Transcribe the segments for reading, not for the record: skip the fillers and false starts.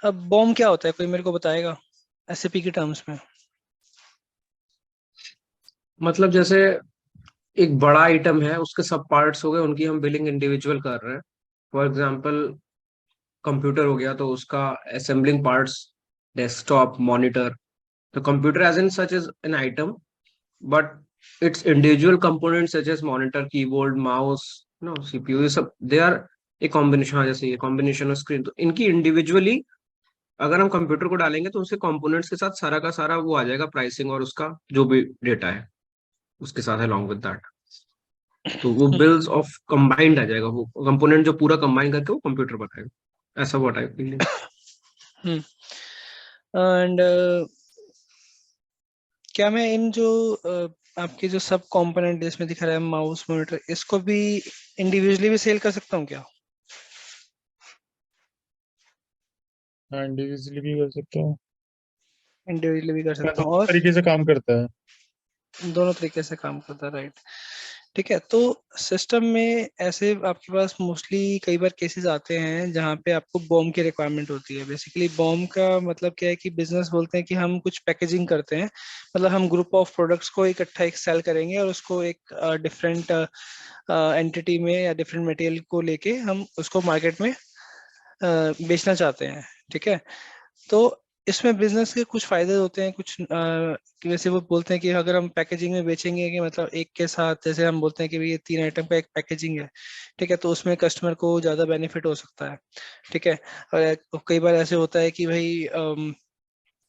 अब बॉम क्या होता है, कोई मेरे को बताएगा एसएपी के टर्म्स में? मतलब जैसे एक बड़ा आइटम है, उसके सब पार्ट्स हो गए, उनकी हम बिलिंग इंडिविजुअल कर रहे हैं। फॉर एग्जांपल कंप्यूटर हो गया तो उसका असेंबलिंग पार्ट्स, डेस्कटॉप, मॉनिटर। तो computer as in such is an item, but its individual component such as monitor, keyboard, mouse, no CPU, ये सब दे आर ए कॉम्बिनेशन। हाँ, जैसे ये कॉम्बिनेशन ऑफ स्क्रीन, तो इनकी इंडिविजुअली अगर हम कंप्यूटर को डालेंगे तो उसके कंपोनेंट्स के साथ सारा का सारा वो आ जाएगा, प्राइसिंग और उसका जो भी डेटा है उसके साथ अलॉन्ग विद दैट। तो वो बिल्स ऑफ कंबाइंड आ जाएगा, वो कंपोनेंट जो पूरा कंबाइन करके वो कंप्यूटर बताएगा। ऐसा व्हाट आई फीलिंग। एंड क्या मैं इन जो आपके जो सब कंपोनेंट इसमें दिखा रहा है, माउस, मॉनिटर, इसको भी इंडिविजुअली भी सेल कर सकता हूँ क्या? हाँ, इंडिविजुअली भी कर सकते हो, इंडिविजुअली भी कर मैं सकता हूँ, दोनों और तरीके से काम करता है। दोनों तरीके से काम करता है, राइट? ठीक है, तो सिस्टम में ऐसे आपके पास मोस्टली कई बार केसेस आते हैं जहाँ पे आपको बॉम की रिक्वायरमेंट होती है। बेसिकली बॉम का मतलब क्या है कि बिजनेस बोलते हैं कि हम कुछ पैकेजिंग करते हैं, मतलब हम ग्रुप ऑफ प्रोडक्ट्स को इकट्ठा एक सेल करेंगे और उसको एक डिफरेंट एंटिटी में या डिफरेंट मटेरियल को लेके हम उसको मार्केट में बेचना चाहते हैं। ठीक है, तो इसमें बिजनेस के कुछ फायदे होते हैं, कुछ कि वैसे वो बोलते हैं कि अगर हम पैकेजिंग में बेचेंगे कि मतलब एक के साथ, जैसे हम बोलते हैं कि भाई ये 3 आइटम का एक पैकेजिंग है, ठीक है, तो उसमें कस्टमर को ज़्यादा बेनिफिट हो सकता है। ठीक है, और कई बार ऐसे होता है कि भाई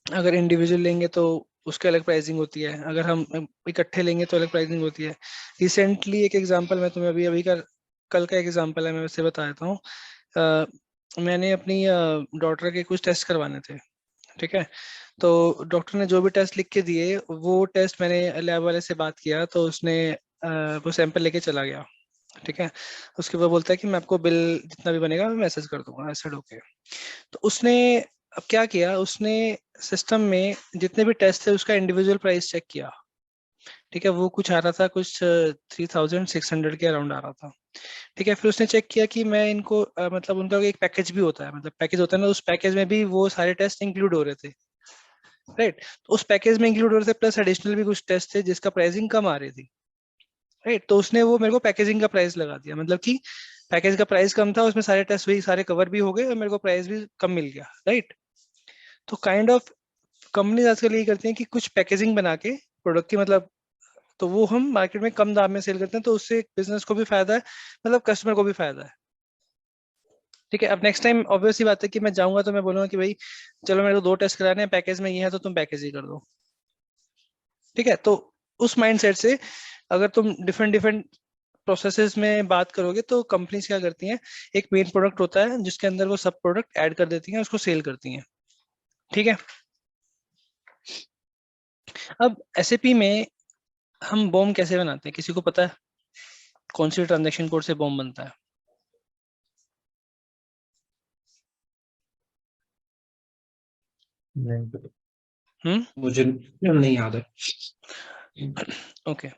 अगर इंडिविजुअल लेंगे तो उसकी अलग प्राइसिंग होती है, अगर हम इकट्ठे लेंगे तो अलग प्राइसिंग होती है। रिसेंटली एक एग्जांपल मैं तुम्हें अभी अभी का कल का एग्जांपल है, मैं वैसे बता देता हूँ। मैंने अपनी डॉटर के कुछ टेस्ट करवाने थे। ठीक है, तो डॉक्टर ने जो भी टेस्ट लिख के दिए वो टेस्ट मैंने लैब वाले से बात किया, तो उसने वो सैंपल लेके चला गया। ठीक है, उसके बाद बोलता है कि मैं आपको बिल जितना भी बनेगा मैं मैसेज कर दूंगा, ऐसे ओके। तो उसने अब क्या किया, उसने सिस्टम में जितने भी टेस्ट थे उसका इंडिविजुअल प्राइस चेक किया। ठीक है, वो कुछ आ रहा था, कुछ 3600 के अराउंड आ रहा था। ठीक है, फिर उसने चेक किया कि मैं इनको मतलब उनका एक पैकेज भी होता है, मतलब पैकेज होता है ना, उस पैकेज में भी वो सारे टेस्ट इंक्लूड हो रहे थे। राइट, तो उस पैकेज में इंक्लूड हो रहे थे, प्लस एडिशनल भी कुछ टेस्ट थे जिसका प्राइसिंग कम आ रही थी। राइट, तो उसने वो मेरे को पैकेजिंग का प्राइस लगा दिया, मतलब कि पैकेज का प्राइस कम था, उसमें सारे टेस्ट वही सारे कवर भी हो गए और मेरे को प्राइस भी कम मिल गया। राइट, तो काइंड ऑफ कंपनी आजकल यही करती हैं कि कुछ पैकेजिंग बना के प्रोडक्ट की, मतलब तो वो हम मार्केट में कम दाम में सेल करते हैं, तो उससे बिजनेस को भी फायदा है, मतलब कस्टमर को भी फायदा है। ठीक है, अब नेक्स्ट टाइम ऑब्वियसली बात है कि मैं जाऊंगा तो मैं बोलूंगा कि भाई चलो मेरे को 2 टेस्ट कराने हैं, पैकेज में ये है तो तुम पैकेज ही कर दो। ठीक है, तो उस माइंडसेट से अगर तुम डिफरेंट डिफरेंट प्रोसेसेस में बात करोगे तो कंपनीज क्या करती हैं, एक मेन प्रोडक्ट होता है जिसके अंदर वो सब प्रोडक्ट ऐड कर देती हैं, उसको सेल करती हैं। ठीक है, अब एसएपी में हम बॉम्ब कैसे बनाते हैं, किसी को पता है कौन सी ट्रांजेक्शन कोड से बॉम्ब बनता है? नहीं पता। हम्म, मुझे नहीं याद है। ओके।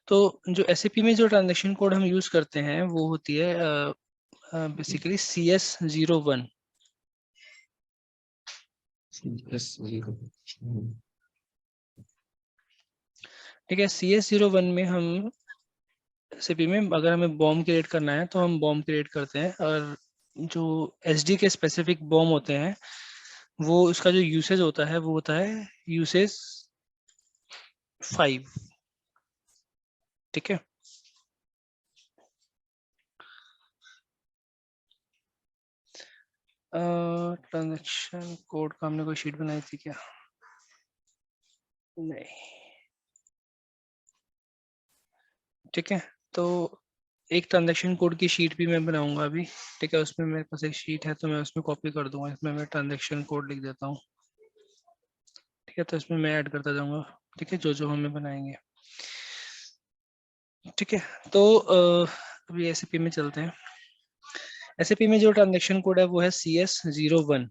तो जो एसएपी में जो ट्रांजेक्शन कोड हम यूज करते हैं वो होती है बेसिकली CS01। Yes, zero. ठीक है, CS01 में हम एसएपी में अगर हमें बॉम्ब क्रिएट करना है तो हम बॉम्ब क्रिएट करते हैं, और जो एसडी के स्पेसिफिक बॉम्ब होते हैं वो उसका जो यूसेज होता है वो होता है यूसेज 5। ठीक है, ट्रांजेक्शन कोड का हमने कोई शीट बनाई थी क्या? नहीं। ठीक है, तो एक ट्रांजेक्शन कोड की शीट भी मैं बनाऊंगा अभी। ठीक है, उसमें मेरे पास एक शीट है तो मैं उसमें कॉपी कर दूंगा, इसमें मैं ट्रांजेक्शन कोड लिख देता हूँ। ठीक है, तो इसमें मैं ऐड करता जाऊंगा। ठीक है, जो जो हमें बनाएंगे। ठीक है, तो अभी एसएपी में चलते हैं। एसएपी में जो ट्रांजेक्शन कोड है वो है CS01।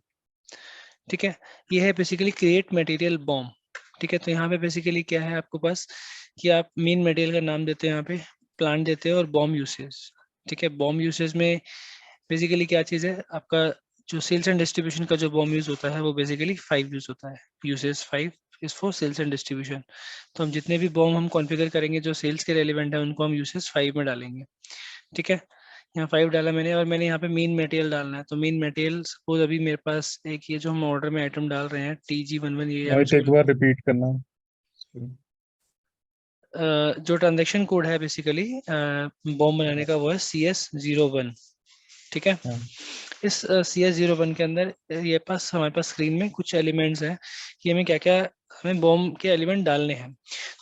ठीक है, ये है बेसिकली क्रिएट मटेरियल बॉम्ब। ठीक है, तो यहाँ पे बेसिकली क्या है आपके पास कि आप मेन मटेरियल का नाम देते हैं, यहाँ पे प्लांट देते हैं और बॉम्ब यूसेज। ठीक है, बॉम्ब यूसेज में बेसिकली क्या चीज़ है आपका, जो सेल्स एंड डिस्ट्रीब्यूशन का जो बॉम यूज होता है वो बेसिकली 5 यूज होता है, usage 5 is for sales and distribution. तो हम जितने भी बॉम हम कॉन्फ़िगर करेंगे जो सेल्स के रेलिवेंट है उनको हम यूसेज 5 में डालेंगे। ठीक है, यहाँ 5 डाला मैंने, और मैंने यहाँ पे मेन मटेरियल डालना है। तो मेन मटेरियल सपोज अभी मेरे पास एक ये जो हम ऑर्डर में आइटम डाल रहे हैं TG11, ये हम मोहित एक बार रिपीट करना। जो ट्रांजैक्शन कोड है बेसिकली बॉम बनाने का वो है CS01। ठीक है, हाँ, इस CS01 के अंदर ये पास हमारे पास स्क्रीन में कुछ एलिमेंट्स हैं कि हमें क्या क्या हमें बॉम्ब के एलिमेंट डालने हैं।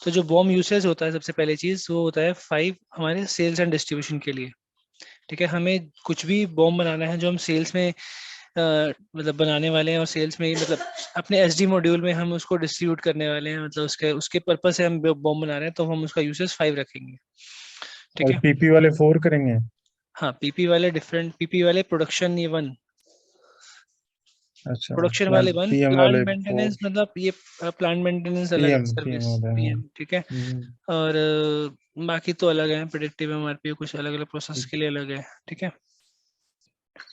तो जो बॉम्ब यूसेज होता है सबसे पहले चीज वो होता है 5 हमारे सेल्स एंड डिस्ट्रीब्यूशन के लिए। ठीक है, हमें कुछ भी बॉम्ब बनाना है जो हम सेल्स में मतलब बनाने वाले हैं और सेल्स में ही मतलब अपने SD मॉड्यूल में हम उसको डिस्ट्रीब्यूट करने वाले हैं, मतलब उसके उसके पर्पज से हम बॉम्ब बना रहे हैं, तो हम उसका यूसेज 5 रखेंगे। ठीक और है, पीपी वाले 4 करेंगे। हाँ पीपी वाले डिफरेंट, पीपी वाले प्रोडक्शन ये 1, अच्छा, प्रोडक्शन वाले 1, पीएम प्लांट वाले 4। मेंटेनेंस मतलब ये प्लांट मेंटेनेंस अलग है, पीएम सर्विस वाले, हाँ। PM। ठीक है, और बाकी तो अलग है, प्रेडिक्टिव MRP कुछ अलग अलग प्रोसेस ठीक के लिए अलग है। ठीक है,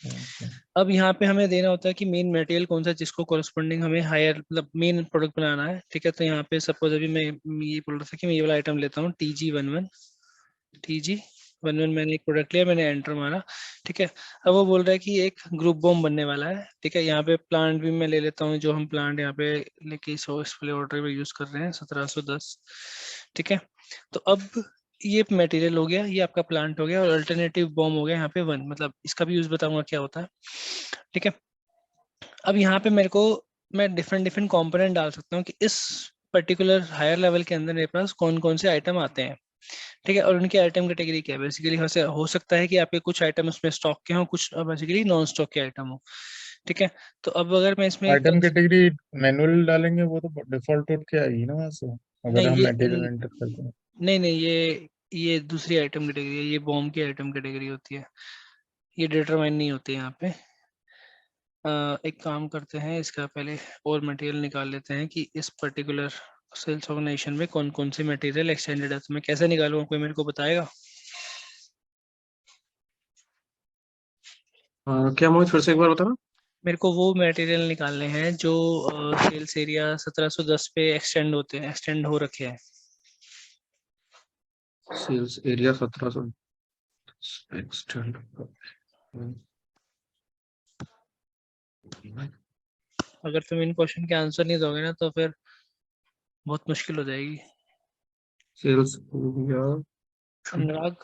है। अब यहाँ पे हमें देना होता है कि मेन मटेरियल कौन सा जिसको कॉरस्पॉन्डिंग हमें हायर मतलब मेन प्रोडक्ट बनाना है। ठीक है, तो यहाँ पे सपोज अभी मैं ये बोल रहा था कि मैं ये वाला आइटम लेता हूँ TG11, TG11 मैंने एक प्रोडक्ट लिया, मैंने एंटर मारा। ठीक है, अब वो बोल रहा है कि एक ग्रुप बॉम्ब बनने वाला है। ठीक है, यहाँ पे प्लांट भी मैं ले लेता हूँ, जो हम प्लांट यहाँ पे लेके सो इस वाले ऑर्डर में यूज कर रहे हैं 1710। ठीक है, तो अब ये मटेरियल हो गया, ये आपका प्लांट हो गया, और अल्टरनेटिव बॉम्ब हो गया यहाँ पे 1, मतलब इसका भी यूज बताऊंगा क्या होता है। ठीक है, अब यहाँ पे मेरे को मैं डिफरेंट डिफरेंट कंपोनेंट डाल सकता हूँ कि इस पर्टिकुलर हायर लेवल के अंदर मेरे पास कौन कौन से आइटम आते हैं। ठीक है, और उनकी आइटम कैटेगरी क्या है बेसिकली, हो सकता है कि आपके कुछ आइटम उसमें स्टॉक के हों, कुछ बेसिकली नॉन स्टॉक के आइटम हो। ठीक है, तो अब अगर मैं इसमें आइटम कैटेगरी मैनुअल डालेंगे वो तो डिफॉल्ट उठ के आएगी ना वहाँ से, अगर नहीं हम ये मटेरियल एंटर करते हैं। नहीं नहीं, ये दूसरी आइटम कैटेगरी है, ये बॉम्ब की आइटम कैटेगरी होती है, ये डिटरमाइन नहीं होती है यहाँ पे। एक काम करते हैं, इसका पहले और मटेरियल निकाल लेते हैं कि इस पर्टिकुलर सेल्स ऑर्गेनाइजेशन में कौन कौन से मटेरियल एक्सटेंडेड है। तो मैं कैसे निकालूंगा, कोई मेरे को बताएगा? क्या मोहित फिर से एक बार बताना। मेरे को वो मटेरियल निकालने हैं जो सेल्स एरिया 1710 पे एक्सटेंड होते हैं, एक्सटेंड हो रखे हैं। Sales area 1700 extend. अगर तुम इन क्वेश्चन के आंसर नहीं दोगे ना तो फिर बहुत मुश्किल हो जाएगी। सेल्स एरिया अनुराग,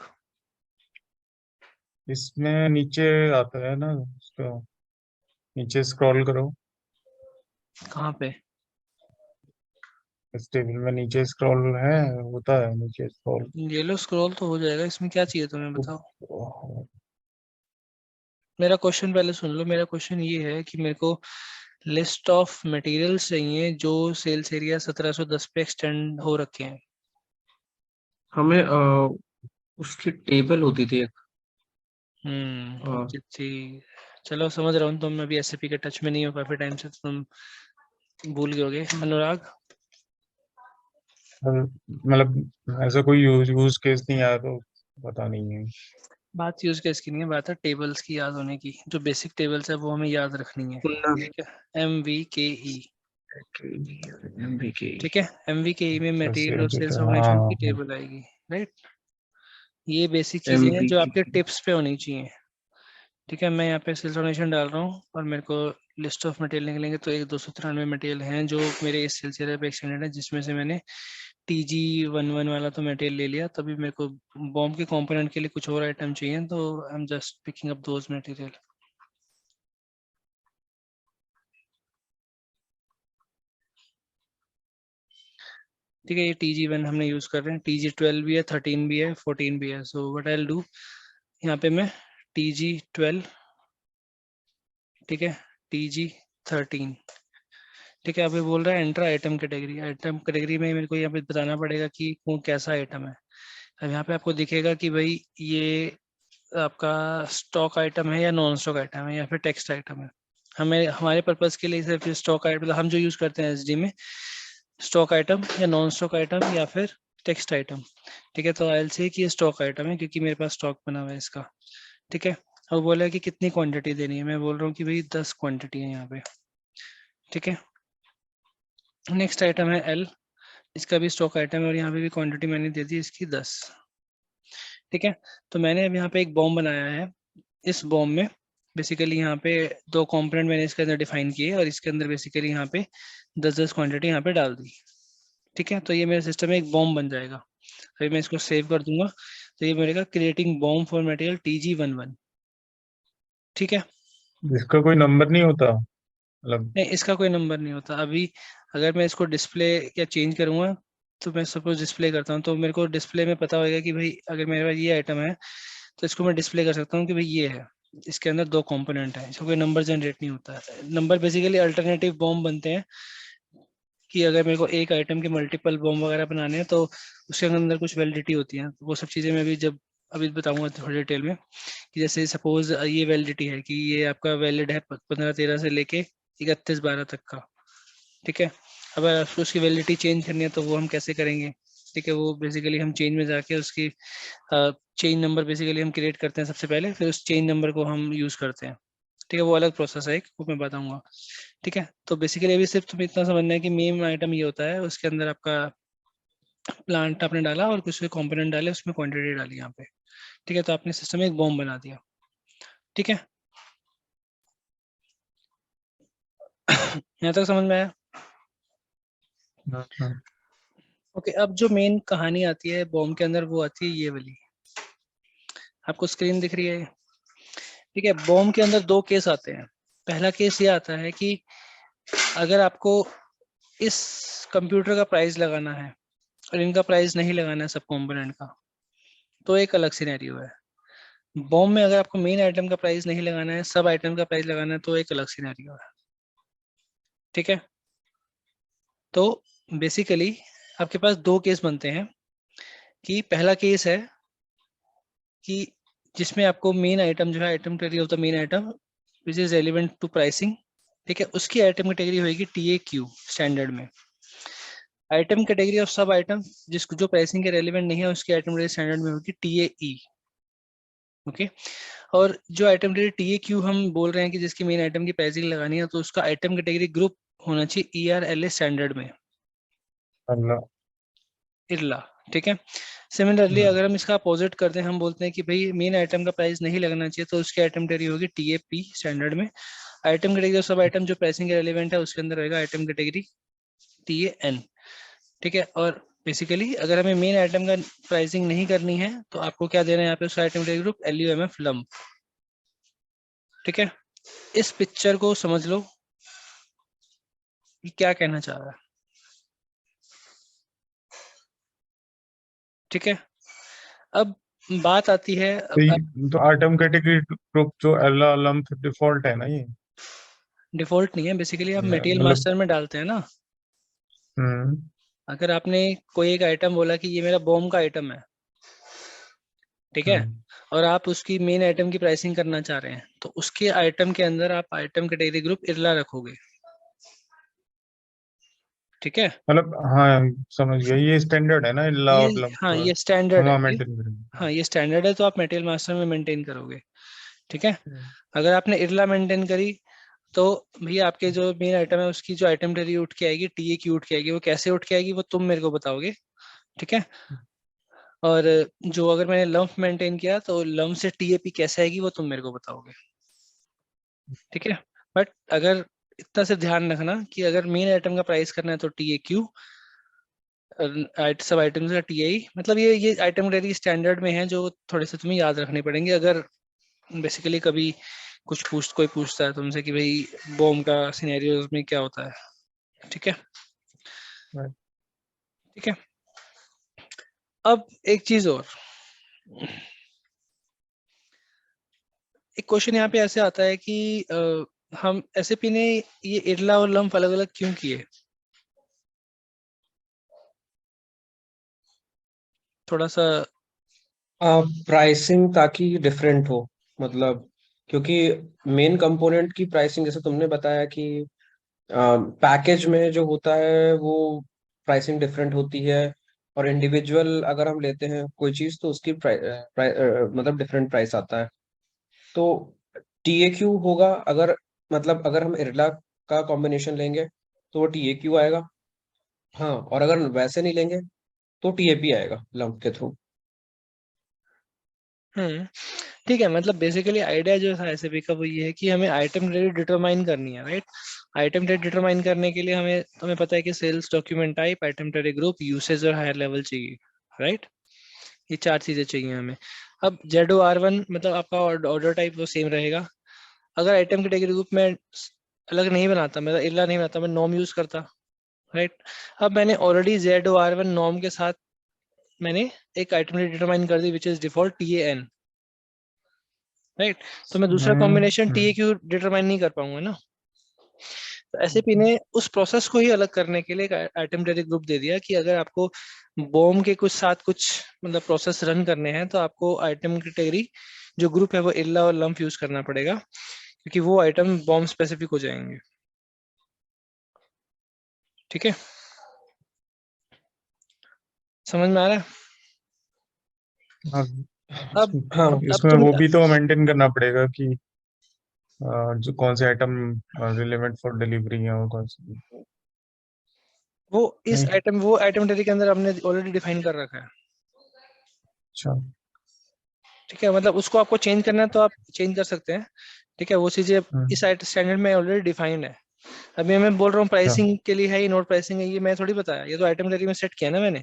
इसमें नीचे आता है ना उसका, नीचे स्क्रॉल करो। कहाँ पे? इस टेबल में नीचे स्क्रॉल है, होता है नीचे स्क्रॉल। येलो स्क्रॉल तो हो जाएगा, इसमें क्या चाहिए तुम्हें बताओ। ओह, मेरा क्वेश्चन पहले सुन लो, मेरा क्वेश्चन ये है कि मेरे को लिस्ट ऑफ मटेरियल्स चाहिए जो सेल्स एरिया 1710 पे एक्सटेंड हो रखे हैं। हमें उसकी टेबल होती थी एक। ऑब्जेक्ट थी। चलो समझ रहा हूँ, तुम अभी SAP के टच में नहीं हो काफी टाइम से, तो तुम भूल गए होगे। अनुराग, मतलब ऐसा कोई यूज केस नहीं आया तो पता नहीं है। बात यूज केस की नहीं है, बात है टेबल्स की याद होने की। जो बेसिक टेबल्स है वो हमें याद रखनी है। पुन्ना ठीक है, MVKE। एमबीके। ठीक है, MVKE में अच्छा, मटेरियल सेल और डेटा, सेल्स हाँ ऑर्गेनाइजेशन की हाँ। टेबल आएगी। राइट, ये बेसिक चीजें हैं जो एमबीके। आपके टिप्स पे होनी चाहिए। ठीक है, मैं यहाँ पे सेल्स ऑर्गेनाइजेशन डाल रहा हूँ और मेरे को लिस्ट ऑफ मटेरियल निकलेंगे, तो एक 293 मटेरियल हैं जो मेरे इस सिलसिले पे एक्सटेंडेड है, जिसमें से मैंने TG11 वाला तो मटेरियल ले लिया। तभी मेरे को बॉम्ब के कंपोनेंट के लिए कुछ और आइटम चाहिए, तो I am just picking up those material. ठीक है, ये TG1 हमने यूज कर रहे हैं, TG12 भी है, 13 भी है, 14 भी है। So what I will do, यहाँ पे मैं TG12, ठीक है, TG13। ठीक है, अभी बोल रहा है enter item category. Item category में मेरे को यहाँ पे बताना पड़ेगा कि वो कैसा आइटम है। अब यहाँ पे आपको दिखेगा कि भाई ये आपका स्टॉक आइटम है या नॉन स्टॉक आइटम है या फिर टेक्स्ट आइटम है। हमें हमारे पर्पस के लिए सिर्फ स्टॉक आइटम, मतलब हम जो यूज करते हैं SD में, स्टॉक आइटम या नॉन स्टॉक आइटम या फिर टेक्स्ट आइटम। ठीक है, तो आई से कि ये स्टॉक आइटम है क्योंकि मेरे पास स्टॉक बना हुआ है इसका। ठीक है, और बोला कि कितनी क्वांटिटी देनी है, मैं बोल रहा हूँ कि भाई 10 क्वांटिटी है यहाँ पे। ठीक है, नेक्स्ट आइटम है एल, इसका भी स्टॉक आइटम है और यहाँ पे भी क्वांटिटी मैंने दे दी इसकी 10। ठीक है, तो मैंने अब यहाँ पे एक बॉम्ब बनाया है। इस बॉम्ब में बेसिकली यहाँ पे दो कंपोनेंट मैंने इसके अंदर डिफाइन किए और इसके अंदर बेसिकली यहाँ पे 10-10 क्वांटिटी यहाँ पे डाल दी। ठीक है, तो ये मेरे सिस्टम में एक बॉम्ब बन जाएगा। अभी मैं इसको सेव कर दूंगा तो ये मेरेगा creating BOM for material TG11। ठीक है, इसका कोई नंबर नहीं होता मतलब? नहीं इसका कोई नंबर नहीं होता। अभी अगर मैं इसको डिस्प्ले या चेंज करूंगा, तो मैं सपोज डिस्प्ले करता हूँ तो मेरे को डिस्प्ले में पता होगा कि भाई अगर मेरे पास ये आइटम है तो इसको मैं डिस्प्ले कर सकता हूँ कि भाई ये है, इसके अंदर दो कंपोनेंट है, इसको कोई नंबर जनरेट नहीं होता है। नंबर बेसिकली अल्टरनेटिव बॉम्ब बनते हैं कि अगर मेरे को एक आइटम के मल्टीपल बॉम्ब वगैरह बनाने हैं तो उसके अंदर कुछ वैलिडिटी होती है। वो सब चीज़ें मैं अभी बताऊंगा थोड़ी डिटेल में कि जैसे सपोज ये वैलिडिटी है कि ये आपका वैलिड है 15-13 से लेके 31-12 तक का। ठीक है, अगर आपको उसकी वैलिडिटी चेंज करनी है तो वो हम कैसे करेंगे? ठीक है, वो बेसिकली हम चेंज में जाके उसकी चेंज नंबर बेसिकली हम क्रिएट करते हैं सबसे पहले, फिर उस चेंज नंबर को हम यूज़ करते हैं। ठीक है, वो अलग प्रोसेस है एक, वो मैं बताऊंगा। ठीक है, तो बेसिकली अभी सिर्फ तुम्हें इतना समझना है कि मेन आइटम ये होता है, उसके अंदर आपका प्लांट आपने डाला और कुछ कंपोनेंट डाले, उसमें क्वांटिटी डाली यहाँ पे। ठीक है, तो आपने सिस्टम में एक बॉम्ब बना दिया। ठीक है, यहाँ तक समझ में आया? हम्म। ओके, अब जो मेन कहानी आती है बॉम्ब के अंदर वो आती है ये वाली, आपको स्क्रीन दिख रही है? ठीक है, बॉम्ब के अंदर दो केस आते हैं। पहला केस ये आता है कि अगर आपको इस कंप्यूटर का प्राइस लगाना है और इनका प्राइस नहीं लगाना है सब कंपोनेंट का, तो एक अलग सिनेरियो है। बॉम्ब में अगर आपको मेन आइटम का प्राइस नहीं लगाना है, सब आइटम का प्राइस लगाना है, तो एक अलग सिनेरियो है। ठीक है, तो बेसिकली आपके पास दो केस बनते हैं कि पहला केस है कि जिसमें आपको मेन आइटम जो है, item category of the main item which is relevant to pricing. ठीक है, उसकी आइटम कैटेगरी होगी TAQ स्टैंडर्ड में। Item category of sub item जिसको जो प्राइसिंग के रेलिवेंट नहीं है उसकी आइटम कैटेगरी स्टैंडर्ड में होगी TAE। ओके, और जो आइटम कैटेगरी TAQ हम बोल रहे हैं कि जिसकी मेन आइटम की प्राइसिंग लगानी है, तो उसका आइटम कैटेगरी ग्रुप होना चाहिए ERLA स्टैंडर्ड में, अल्लाह। इरला। ठीक है, सिमिलरली हम्म। अगर हम इसका अपोजिट करते हैं, हम बोलते हैं कि भाई मेन आइटम का प्राइस नहीं लगना चाहिए, तो उसकी आइटम कैटेगरी होगी TAP स्टैंडर्ड में। आइटम कैटेगरी और सब आइटम जो प्राइसिंग के रेलिवेंट है उसके अंदर रहेगा आइटम कैटेगरी TAN। ठीक है, और बेसिकली अगर हमें मेन आइटम का प्राइसिंग नहीं करनी है तो आपको क्या देना है यहाँ पे, उस item category group LUMF lump. ठीक है, इस पिक्चर को समझ लो कि क्या कहना चाह रहा है। ठीक है, अब बात आती है तो आइटम कैटेगरी ग्रुप जो अल्लाह अलम डिफॉल्ट है ना ये? डिफॉल्ट नहीं है, बेसिकली आप मटेरियल मतलब। मास्टर में डालते हैं ना। हम्म। अगर आपने कोई एक आइटम बोला कि ये मेरा बॉम्ब का आइटम है, ठीक है, हम्म। और आप उसकी मेन आइटम की प्राइसिंग करना चाह रहे हैं, तो उसके आइटम के अंदर आप आइटम कैटेगरी ग्रुप इरला रखोगे। ठीक है, मतलब हाँ, समझ गया, ये स्टैंडर्ड है ना अल्लाह ये और लम हाँ तो ये स्टैंडर्ड है हम ये। मेंटेन करेंगे। हाँ ये स्टैंडर्ड है, तो आप मटेरियल मास्टर में मेंटेन करोगे। ठीक है, हम्म। अगर आपने इरला मेंटेन करी तो भैया आपके जो मेन आइटम है उसकी जो आइटम कैटेगरी उठ के आएगी, TAQ उठ के आएगी। वो कैसे उठ के आएगी वो तुम मेरे को बताओगे। ठीक है, और जो अगर मैंने लम्प मेंटेन किया तो लम्प से TAP कैसे आएगी वो तुम मेरे को बताओगे। ठीक है, बट अगर इतना से ध्यान रखना कि अगर मेन आइटम का प्राइस करना है तो TAQ, सब आइटम्स का TI, मतलब ये आइटम कैटेगरी स्टैंडर्ड में है जो थोड़े से तुम्हें याद रखने पड़ेंगे अगर बेसिकली कभी कोई पूछता है तुमसे कि भाई बॉम्ब का सिनेरियोज में क्या होता है। ठीक है, Right. ठीक है, अब एक चीज और, एक क्वेश्चन यहाँ पे ऐसे आता है कि हम SAP ने ये इरला और लम्प अलग अलग क्यों किए? थोड़ा सा। प्राइसिंग ताकि डिफरेंट हो, मतलब क्योंकि मेन कंपोनेंट की प्राइसिंग जैसे तुमने बताया कि पैकेज में जो होता है वो प्राइसिंग डिफरेंट होती है, और इंडिविजुअल अगर हम लेते हैं कोई चीज तो उसकी मतलब डिफरेंट प्राइस आता है। तो TAQ होगा, अगर मतलब अगर हम इरला का कॉम्बिनेशन लेंगे तो वो TAQ आएगा। हाँ, और अगर वैसे नहीं लेंगे तो TAP आएगा लंप के थ्रू। ठीक है, मतलब बेसिकली आइडिया जो था एसएपी का वो ये है कि हमें आइटम क्रेडिट डिटरमाइन करनी है, राइट। आइटम क्रेडिट डिटरमाइन करने के लिए हमें पता है कि sales document type, item credit group, usage और हायर लेवल चाहिए, राइट। ये 4 चीजें चाहिए हमें। अब ZOR1 मतलब आपका ऑर्डर टाइप वो सेम रहेगा। अगर आइटम कैटेगरी ग्रुप में अलग नहीं बनाता, मतलब इला नहीं बनाता, मैं नॉर्म यूज करता, राइट। अब मैंने ऑलरेडी ZOR1 नॉर्म के साथ मैंने एक आइटम डिटरमाइन कर दी which is default TAN, right. तो मैं दूसरा कॉम्बिनेशन हम्म, TAQ डिटरमाइन नहीं कर पाऊंगा ना। तो एसएपी ने उस प्रोसेस को ही अलग करने के लिए एक आइटम डायरेक्ट ग्रुप दे दिया कि अगर आपको बॉम के कुछ साथ कुछ मतलब प्रोसेस रन करने हैं तो आपको आइटम कैटेगरी जो ग्रुप है वो इल्ला और लंप यूज करना पड़ेगा, क्योंकि वो आइटम बॉम्ब स्पेसिफिक हो जाएंगे। ठीक है, समझ में आ रहा है? हाँ, अब हाँ, अब इसमें तुम वो भी तो मेंटेन करना पड़ेगा कि जो कौन से आइटम रिलेवेंट फॉर डिलीवरी है और कौन से वो नहीं। वो आइटम कैटेगरी के अंदर हमने ऑलरेडी डिफाइन कर रखा है। अच्छा। ठीक है, मतलब उसको आपको चेंज करना है तो आप चेंज कर सकते हैं। ठीक है, वो चीजें इस हम्म, स्टैंडर्ड में ऑलरेडी डिफाइंड है। अभी मैं बोल रहा हूँ अच्छा। प्राइसिंग के लिए है, ये नोट प्राइसिंग है, ये मैं थोड़ी बताया, ये तो आइटम कैटेगरी में सेट किया ना मैंने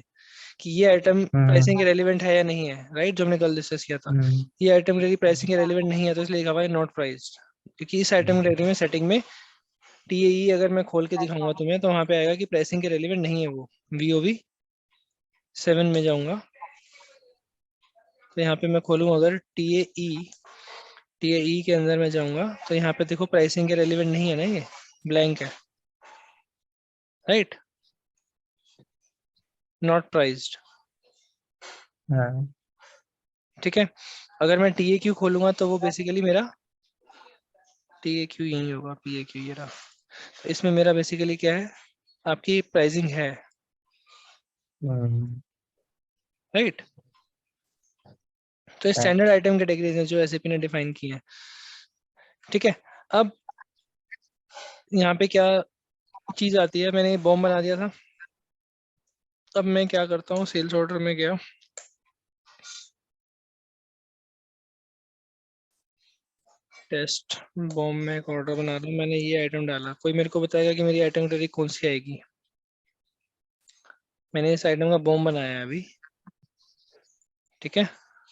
कि ये आइटम हम्म, प्राइसिंग के रेलिवेंट है या नहीं है, राइट, जो हमने कल डिस्कस किया था। हम्म, ये आइटम कैटेगरी प्राइसिंग के रेलिवेंट नहीं है तो इसलिए लिखा हुआ है नॉट प्राइस्ड, क्योंकि इस आइटम कैटेगरी में सेटिंग में TAE अगर मैं खोल के दिखाऊंगा तुम्हें तो वहां पे आएगा कि प्राइसिंग के रेलिवेंट नहीं है वो। VOV 7 में जाऊंगा तो यहाँ पे मैं खोलूँ अगर TAE के अंदर मैं जाऊंगा तो यहाँ पे देखो प्राइसिंग के रेलिवेंट नहीं है ना, ये ब्लैंक है, राइट, नॉट प्राइस्ड। हाँ, ठीक है, अगर मैं TAQ खोलूंगा तो वो बेसिकली मेरा TAQ यही होगा, PAQ ये रहा। तो इसमें मेरा बेसिकली क्या है, आपकी प्राइसिंग है, हम्म, राइट। तो हाँ, स्टैंडर्ड आइटम कैटेगरीज हैं जो एसएपी ने डिफाइन की है। ठीक है, अब यहाँ पे क्या चीज आती है, मैंने बॉम्ब बना दिया था। अब मैं क्या करता हूँ, सेल्स ऑर्डर में गया, टेस्ट बॉम्ब में एक ऑर्डर बना रहा हूँ, मैंने ये आइटम डाला, कोई मेरे को बताएगा कि मेरी आइटम कैटेगरी कौन सी आएगी। मैंने इस आइटम का बॉम्ब बनाया है अभी। ठीक है,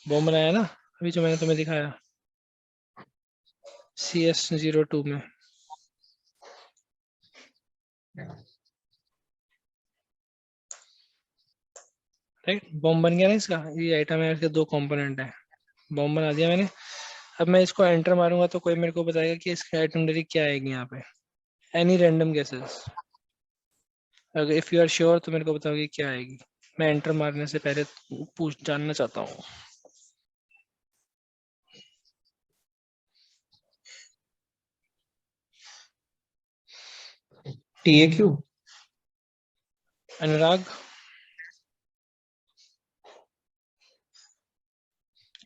बॉम्ब बनाया ना अभी जो मैंने तुम्हें दिखाया CS02 में, राइट। बॉम्ब बन गया ना इसका, ये आइटम है, इसके 2 कंपोनेंट है, बॉम्ब बना दिया मैंने। अब मैं इसको एंटर मारूंगा तो कोई मेरे को बताएगा कि इसकी आइटम डायरेक्ट क्या आएगी यहाँ पे, एनी रैंडम गेसेस। अगर इफ यू आर श्योर तो मेरे को बताओगे क्या आएगी। मैं एंटर मारने से पहले पूछ जानना चाहता हूँ। TAQ। अनुराग,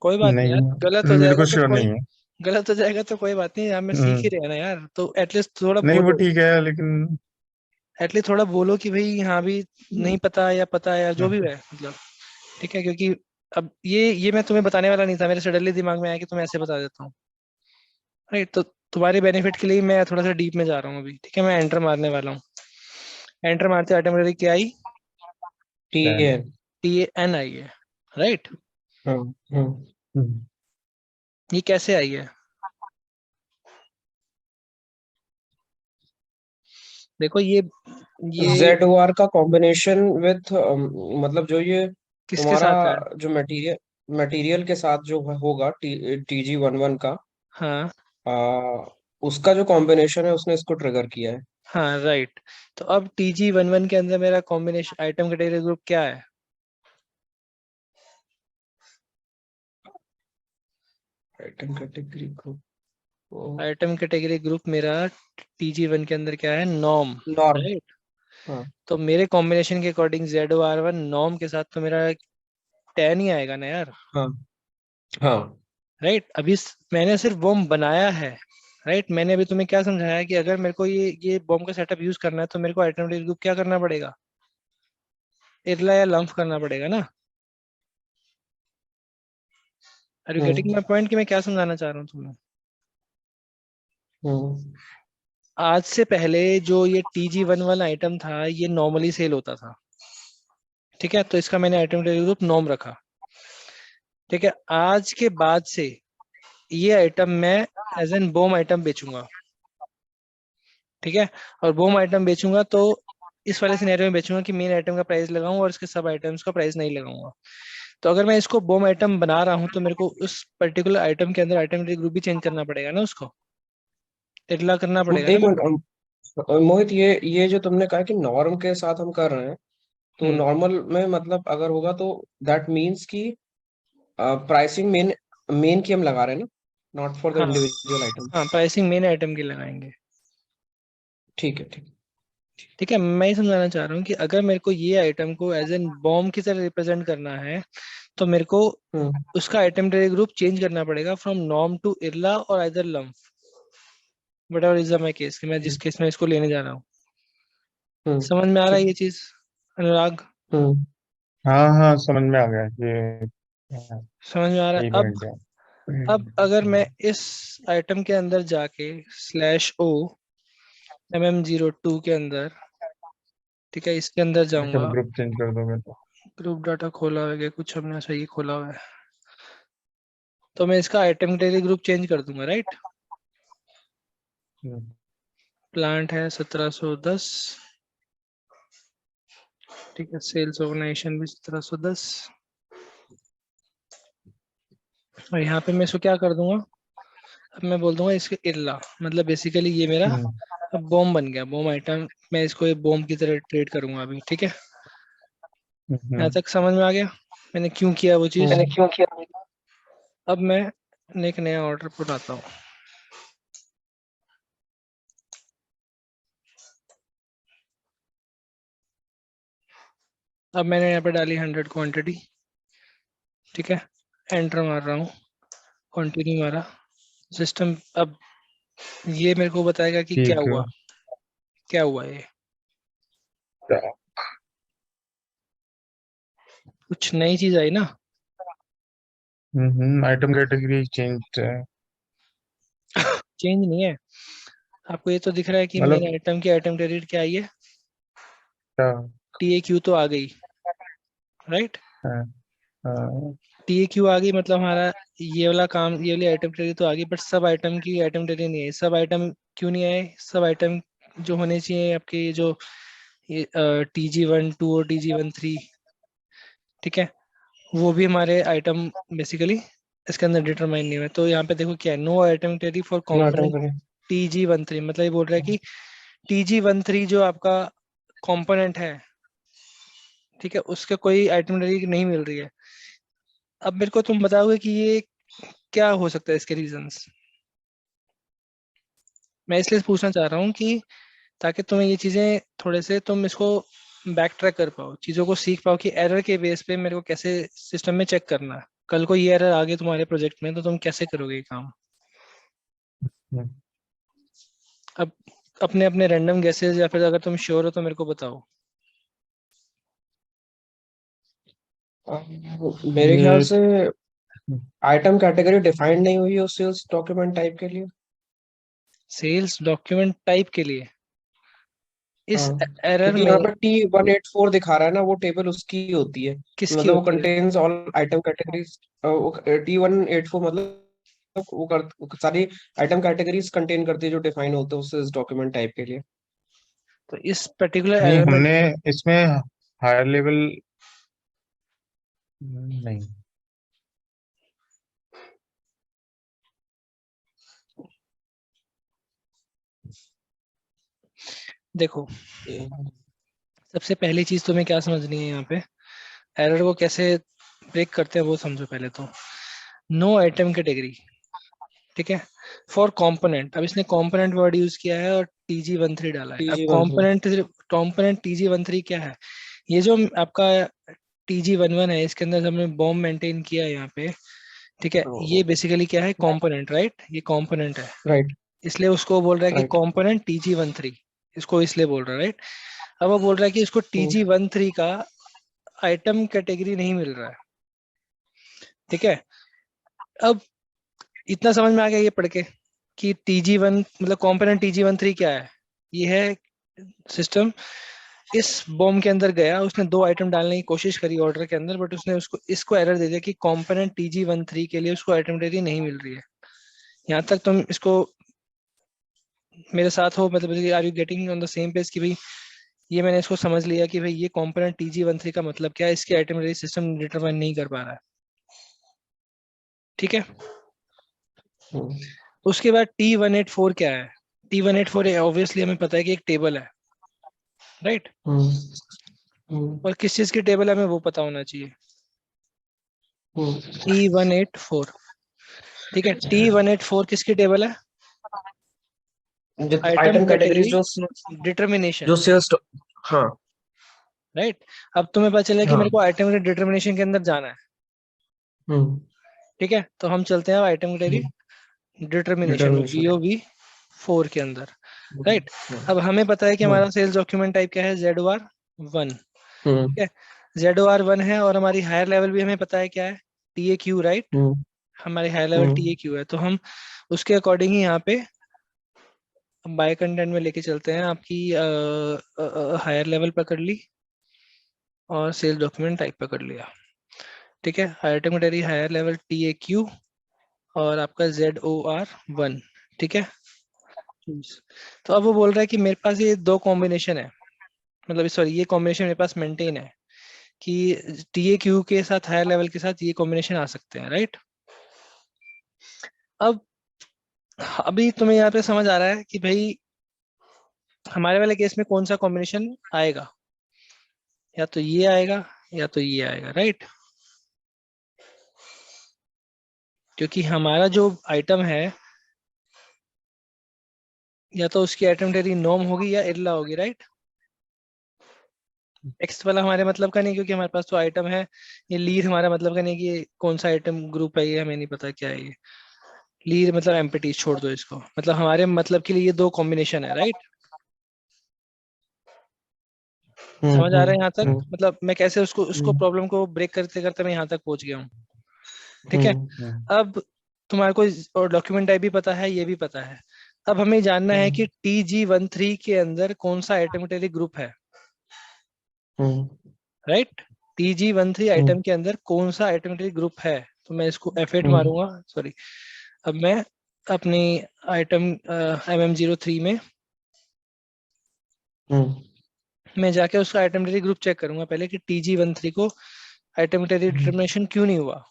कोई बात नहीं यार, गलत हो नहीं, मेरे जाएगा को तो श्योर कोई, नहीं है। गलत हो जाएगा तो कोई बात नहीं यार, मैं सीख ही हम्म, रहा ना यार, तो एटलीस्ट थोड़ा नहीं वो बोलो, ठीक है लेकिन एटलीस्ट थोड़ा बोलो कि भाई हाँ भी नहीं पता या पता है या जो भी है मतलब। ठीक है, क्योंकि अब ये मैं तुम्हें बताने वाला नहीं था, मेरे सडनली दिमाग में आया कि तुम्हें ऐसे बता देता हूँ, राइट। तो तुम्हारे बेनिफिट के लिए मैं थोड़ा सा डीप में जा रहा हूँ अभी। ठीक है, मैं एंटर मारने वाला हूँ, एंटर मारते ऑटोमेटिक क्या आई, TAN। TAN आई है, राइट। हाँ, हाँ। हम्म, ये कैसे आई है, देखो ये ZOR का कॉम्बिनेशन विथ मतलब जो ये किसके तुम्हारा साथ है। जो मटेरियल मटेरियल के साथ जो होगा TG11 का, हाँ आ, उसका जो कॉम्बिनेशन है उसने इसको ट्रिगर किया है। हाँ, राइट। तो अब TG11 के अंदर मेरा कॉम्बिनेशन आइटम कैटेगरी ग्रुप क्या है, आइटम कैटेगरी को आइटम कैटेगरी ग्रुप मेरा TG1 के अंदर क्या है, नॉर्म, नॉर्म। राइट। हाँ, तो मेरे कॉम्बिनेशन के अकॉर्डिंग ZOR1 नॉर्म के साथ तो मेरा 10 ही आएगा ना यार। हाँ, हाँ। राइट। अभी मैंने सिर्फ बॉम्ब बनाया है, राइट। मैंने अभी तुम्हें क्या समझाया कि अगर मेरे को ये बॉम्ब का सेटअप यूज करना है तो मेरे को आइटम ग्रुप क्या करना पड़ेगा, इरला या लंफ करना पड़ेगा ना। Are you getting hmm my point कि मैं क्या समझाना चाह रहा हूँ तुम्हें। हम्म आज से पहले जो ये TG11 आइटम था ये नॉर्मली सेल होता था, ठीक है। तो इसका मैंने आइटम ग्रुप नॉर्म रखा, ठीक है। आज के बाद से ये आइटम मैं एज एन बॉम्ब आइटम बेचूंगा, ठीक है। और बॉम्ब आइटम बेचूंगा तो इस वाले सिनेरियो में बेचूंगा कि मेन आइटम का प्राइस लगाऊंगा और इसके सब आइटम्स का प्राइस नहीं लगाऊंगा। तो अगर मैं इसको बॉम्ब आइटम बना रहा हूँ तो मेरे को उस पर्टिकुलर आइटम के अंदर आइटम ग्रुप भी चेंज करना पड़ेगा ना, उसको इरला करना पड़ेगा ना एक मेरे मिनट को। मोहित, ये जो तुमने कहा कि नॉर्म के साथ हम कर रहे हैं, तो हम्म। नॉर्मल में मतलब अगर होगा तो दैट मीन्स कि प्राइसिंग मेन मेन की हम लगा रहे हैं ना, नॉट फॉर द हाँ इंडिविजुअल आइटम। हाँ, प्राइसिंग मेन आइटम की लगाएंगे, ठीक है, ठीक। ठीक है। मैं ये समझाना चाह रहा हूँ कि अगर मेरे को ये आइटम को एज एन बॉम्ब की तरह रिप्रेजेंट करना है तो मेरे को हम्म उसका आइटम ग्रुप चेंज करना पड़ेगा फ्रॉम नॉर्म टू इरला और either lymph, what ever is my case, कि मैं जिस हम्म केस में इसको लेने जा रहा हूँ। हम्म, समझ में आ रहा है ठीक। ये चीज, अनुराग? हम्म हाँ हाँ, समझ में आ गया ये। समझ में आ रहा है। यही अब पॉइंट है। अगर मैं इस आइटम के अंदर जाके /O/MM02 के अंदर, ठीक है, इसके अंदर आइटम जाऊंगा। ग्रुप चेंज कर दोगे तो। ग्रुप डाटा खोला हुआ है कुछ हमने सही खोला हुआ है, तो मैं इसका आइटम ग्रुप चेंज कर दूंगा, राइट। हम्म, प्लांट है 1710, ठीक है। सेल्स ऑर्गेनाइजेशन भी 1710, और यहाँ पे मैं इसको क्या कर दूंगा, अब मैं बोल दूंगा इसके इरला, मतलब बेसिकली ये मेरा हम्म, अब बॉम्ब बन गया, बॉम्ब आइटम। मैं इसको एक बॉम्ब की तरह ट्रेड करूंगा अभी, ठीक है। यहाँ हम्म, तक समझ में आ गया मैंने क्यों किया वो चीज। मैंने क्यों किया? अब मैं एक नया ऑर्डर बनाता हूँ। अब मैंने यहाँ पे डाली 100 क्वांटिटी, ठीक है। एंटर मार रहा हूँ, कंटिन्यू मारा। सिस्टम अब ये मेरे को बताएगा कि क्या ठीक है। हुआ, क्या हुआ ये। कुछ नई चीज आई ना। आइटम कैटेगरी चेंज है। चेंज नहीं है, आपको ये तो दिख रहा है कि मतलब मेरे आइटम की आइटम क्रेडिट क्या आई है, क्या TAQ तो आ गई, राइट। है? हाँ, TAQ आ गई मतलब हमारा ये वाला काम, ये वाली आइटम क्रेडिट तो आ गई, बट सब आइटम की आइटम क्रेडिट नहीं आई। सब आइटम क्यों नहीं आए, सब आइटम जो होने चाहिए आपके ये जो ये TG12 और TG13, ठीक है, वो भी हमारे आइटम बेसिकली इसके अंदर डिटरमाइन नहीं हुए। तो यहाँ पे देखो क्या है, नो आइटम क्रेडिट फॉर क्यों आइटम कॉम्पोनेंट करें? TG13, मतलब ये बोल रहा है कि TG13 जो आपका कंपोनेंट है, ठीक है, उसके कोई आइटम क्रेडिट नहीं मिल रही है। अब मेरे को तुम बताओगे कि ये क्या हो सकता है, इसके रीजंस। मैं इसलिए पूछना चाह रहा हूँ कि ताकि तुम्हें ये चीजें थोड़े से तुम इसको बैक ट्रैक कर पाओ, चीजों को सीख पाओ कि एरर के बेस पे मेरे को कैसे सिस्टम में चेक करना है। कल को ये एरर आ गई तुम्हारे प्रोजेक्ट में तो तुम कैसे करोगे ये काम। हम्म, अब अपने अपने रैंडम गेसेस या फिर अगर तुम श्योर हो तो मेरे को बताओ। मेरे ख्याल ये से आइटम कैटेगरी डिफाइंड नहीं हुई है उस सेल्स डॉक्यूमेंट टाइप के लिए। सेल्स डॉक्यूमेंट टाइप के लिए इस हाँ, एरर क्योंकि में यहाँ पे T184 दिखा रहा है ना, वो टेबल उसकी ही होती है, किसकी मतलब वो होती है? Contains all item categories. T184 मतलब वो सारी आइटम कैटेगरीज कंटेन करती है जो डिफाइन होते हैं उस डॉक्यूमेंट टाइप के लिए। तो इस पर्टिकुलर नहीं, एरर में हमने इसमें हायर लेवल नहीं। देखो, हम्म सबसे पहली चीज तुम्हें क्या समझनी है यहाँ पे, एरर को कैसे ब्रेक करते हैं वो समझो पहले तो। नो आइटम कैटेगरी, ठीक है, फॉर कंपोनेंट। अब इसने कंपोनेंट वर्ड यूज किया है और TG13 डाला है। अब TG13। कंपोनेंट TG13 क्या है, ये जो आपका TG11 है इसके अंदर हमने बॉम्ब मेंटेन किया है यहाँ पे, ठीक है, ये बेसिकली क्या है, कंपोनेंट, राइट, ये कंपोनेंट है, राइट इसलिए उसको बोल रहा है कि राइट कंपोनेंट TG13, इसको इसलिए बोल रहा है, राइट। अब वो बोल रहा है कि इसको TG13 का आइटम कैटेगरी नहीं मिल रहा है। ठीक है, अब इतना समझ में आ गया ये पढ़ के कि TG1 मतलब कंपोनेंट TG13 क्या है। ये है सिस्टम इस बॉम्ब के अंदर गया, उसने 2 आइटम डालने की कोशिश करी ऑर्डर के अंदर, बट उसने उसको इसको एरर दे दिया कि कंपोनेंट TG13 के लिए उसको आइटम कैटेगरी नहीं मिल रही है। यहाँ तक तुम इसको मेरे साथ हो, मतलब are you getting on the same page कि भाई ये मैंने इसको समझ लिया कि भाई ये कंपोनेंट TG13 का मतलब क्या है, इसकी आइटम कैटेगरी सिस्टम डिटरमाइन नहीं कर पा रहा है। ठीक है, उसके बाद T184 क्या है। T184 ऑब्वियसली हमें पता है कि एक टेबल है, राइट। और किस चीज की टेबल है हमें वो पता होना चाहिए, T184। ठीक है, T184 किसकी टेबल है, item item categories category determination, जो सेल्स, हाँ राइट। अब तुम्हें पता चला कि हाँ मेरे को आइटम डिटर्मिनेशन के अंदर जाना है। हम्म ठीक है, तो हम चलते हैं आइटम कैटेगरी डिटर्मिनेशन में, डिटर्मिनेशन BOV4 के अंदर, राइट। अब हमें पता है कि हमारा सेल्स डॉक्यूमेंट टाइप क्या है, ZOR1। ठीक है, ZOR1 है, और हमारी हायर लेवल भी हमें पता है क्या है, TAQ, राइट। हमारी हायर लेवल TAQ है, तो हम उसके अकॉर्डिंग ही यहाँ पे बाय कंटेंट में लेके चलते हैं। आपकी हायर लेवल पकड़ ली और सेल्स डॉक्यूमेंट टाइप पकड़ लिया। ठीक है, item category higher level TAQ और आपका ZOR1। ठीक है, तो अब वो बोल रहा है कि मेरे पास ये 2 कॉम्बिनेशन है, मतलब सॉरी ये कॉम्बिनेशन मेरे पास मेंटेन है कि TAQ के साथ हायर लेवल के साथ ये कॉम्बिनेशन आ सकते हैं, राइट। अब अभी तुम्हें यहाँ पे समझ आ रहा है कि भाई हमारे वाले केस में कौन सा कॉम्बिनेशन आएगा, या तो ये आएगा या तो ये आएगा, राइट। क्योंकि हमारा जो आइटम है या तो उसकी आइटम कैटेगरी नॉर्म होगी या इरला होगी, राइट। टेक्स्ट वाला हमारे मतलब का नहीं, क्योंकि हमारे पास तो आइटम है। ये लीड हमारा मतलब का नहीं कि ये कौन सा आइटम ग्रुप है, ये हमें नहीं पता क्या है ये लीड, मतलब एम्प्टी, छोड़ दो इसको, मतलब हमारे मतलब के लिए ये 2 कॉम्बिनेशन है, राइट। समझ आ रहा है यहाँ तक, मतलब मैं कैसे उसको प्रॉब्लम को ब्रेक करते करते मैं यहाँ तक पहुंच गया हूँ। ठीक है, अब तुम्हारे को डॉक्यूमेंट टाइप भी पता है, ये भी पता है। अब हमें जानना है कि TG13 के अंदर कौन सा आइटम कैटेगरी ग्रुप है, राइट। TG13 आइटम के अंदर कौन सा आइटम कैटेगरी ग्रुप है, तो मैं इसको F8 मारूंगा, सॉरी। अब मैं अपनी आइटम MM03 में मैं जाके उसका आइटम कैटेगरी ग्रुप चेक करूंगा पहले कि TG13 को आइटम कैटेगरी डिटरमिनेशन क्यों नहीं हुआ।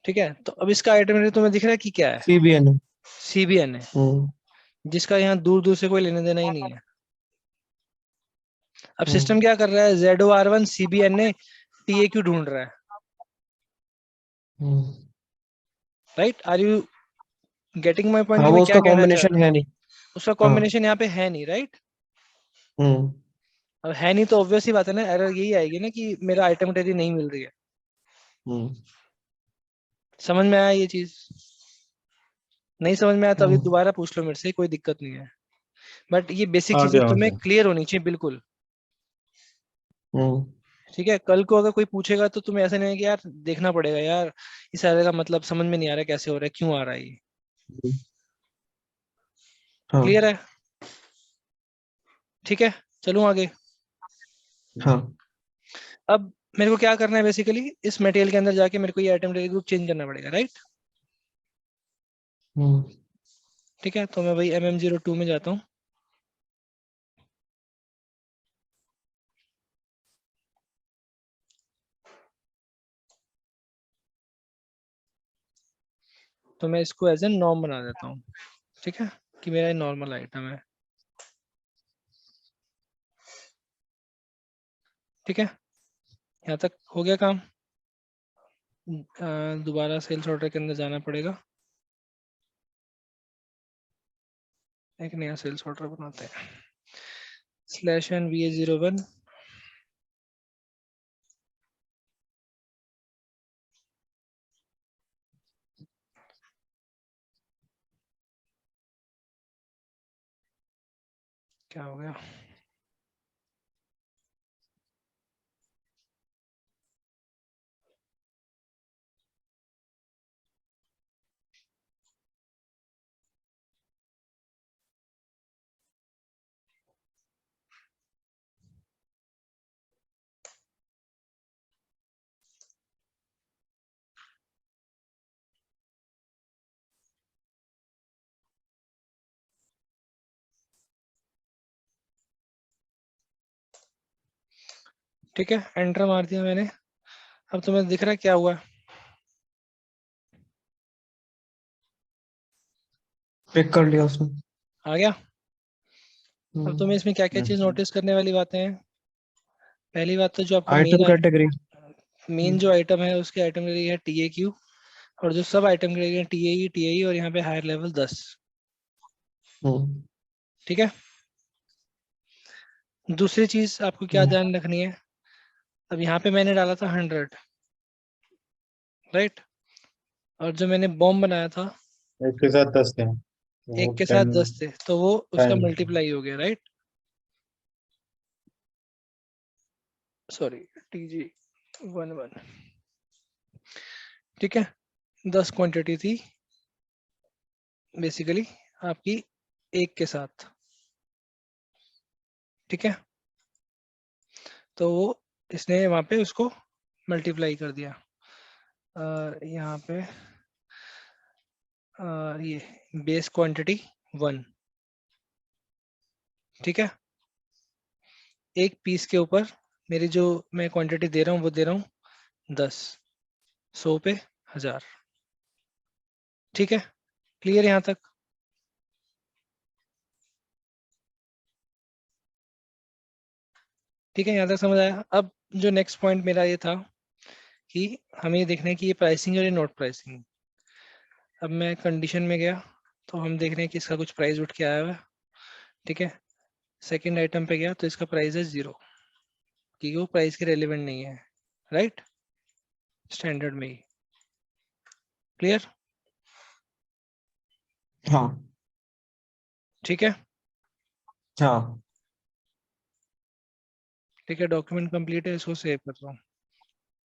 ठीक है, तो अब इसका आइटम कैटेगरी तुम्हें दिख रहा है कि क्या है, CBN CBN है, जिसका यहाँ दूर दूर से कोई लेने देना ही नहीं है। अब सिस्टम क्या कर रहा है, ZOR1 CBN ने TAQ ढूंढ रहा है, right. Are you getting my point हाँ कि वो मैं क्या उसका कहना चाह रहा कॉम्बिनेशन हूँ। है नहीं। उसका हाँ कॉम्बिनेशन यहाँ पे है नहीं, राइट। हम्म अब है नहीं तो ऑब्वियस ही बात है ना, एरर यही आएगी ना कि मेरा आइटम कैटेगरी नहीं मिल रही है। हम्म समझ में आया ये चीज, नहीं समझ में आया तो अभी हम्म दोबारा पूछ लो मेरे से, कोई दिक्कत नहीं है। बट ये बेसिक आ चीजें गया आ तुम्हें गया क्लियर होनी चाहिए बिल्कुल। हम्म ठीक है, कल को अगर कोई पूछेगा तो तुम्हें ऐसा नहीं है कि यार देखना पड़ेगा यार, इस एरर का मतलब समझ में नहीं आ रहा है, कैसे हो रहा है, क्यों आ रहा है ये। हाँ क्लियर है, ठीक है, चलूं आगे। हाँ अब मेरे को क्या करना है, बेसिकली इस मटेरियल के अंदर जाके मेरे को ये आइटम ग्रुप चेंज करना पड़ेगा, राइट। हम्म ठीक है, तो मैं भाई MM02 में जाता हूँ। तो मैं इसको एज ए नॉर्म बना देता हूँ, ठीक है, कि मेरा नॉर्मल आइटम है। ठीक है, यहाँ तक हो गया काम। दोबारा सेल्स ऑर्डर के अंदर जाना पड़ेगा, एक नया सेल्स ऑर्डर बनाते हैं, /n VA01 क्या हो गया? ठीक है, एंटर मार दिया मैंने। अब तुम्हें दिख रहा है क्या हुआ? पिक कर लिया उसने। आ गया। अब तुम्हें इसमें क्या क्या चीज नोटिस करने वाली बातें हैं? पहली बात तो जो आपका आइटम कैटेगरी। मेन जो आइटम है उसके आइटम कैटेगरी है TAQ, और जो सब आइटम कैटेगरी है TAE, TAE, और यहाँ पे हायर लेवल 10। ठीक है। दूसरी चीज आपको क्या ध्यान रखनी है, अब यहाँ पे मैंने डाला था 100, राइट, और जो मैंने बॉम्ब बनाया था एक के साथ 10 थे तो वो एक के साथ 10 10 थे, तो वो उसका 10 मल्टीप्लाई हो गया, राइट। Sorry, TG11। ठीक है, 10 क्वांटिटी थी बेसिकली आपकी एक के साथ। ठीक है, तो वो इसने वहां पे उसको मल्टीप्लाई कर दिया। यहाँ पे ये बेस क्वांटिटी 1। ठीक है, एक पीस के ऊपर मेरी जो मैं क्वांटिटी दे रहा हूँ वो दे रहा हूँ 10, 100 पे 1000। ठीक है, क्लियर यहाँ तक? ठीक है, यहाँ तक समझ आया? अब जो नेक्स्ट पॉइंट मेरा ये था कि हमें ये देखना है कि ये प्राइसिंग और ये नोट प्राइसिंग। अब मैं कंडीशन में गया तो हम देख रहे हैं कि इसका कुछ प्राइस उठ के आया हुआ है। ठीक है, सेकंड आइटम पे गया तो इसका प्राइस है 0, क्योंकि वो प्राइस के रेलिवेंट नहीं है, राइट, स्टैंडर्ड में ही। क्लियर? हाँ। ठीक है। हाँ। ठीक है, डॉक्यूमेंट कंप्लीट है, इसको सेव कर रहा हूँ।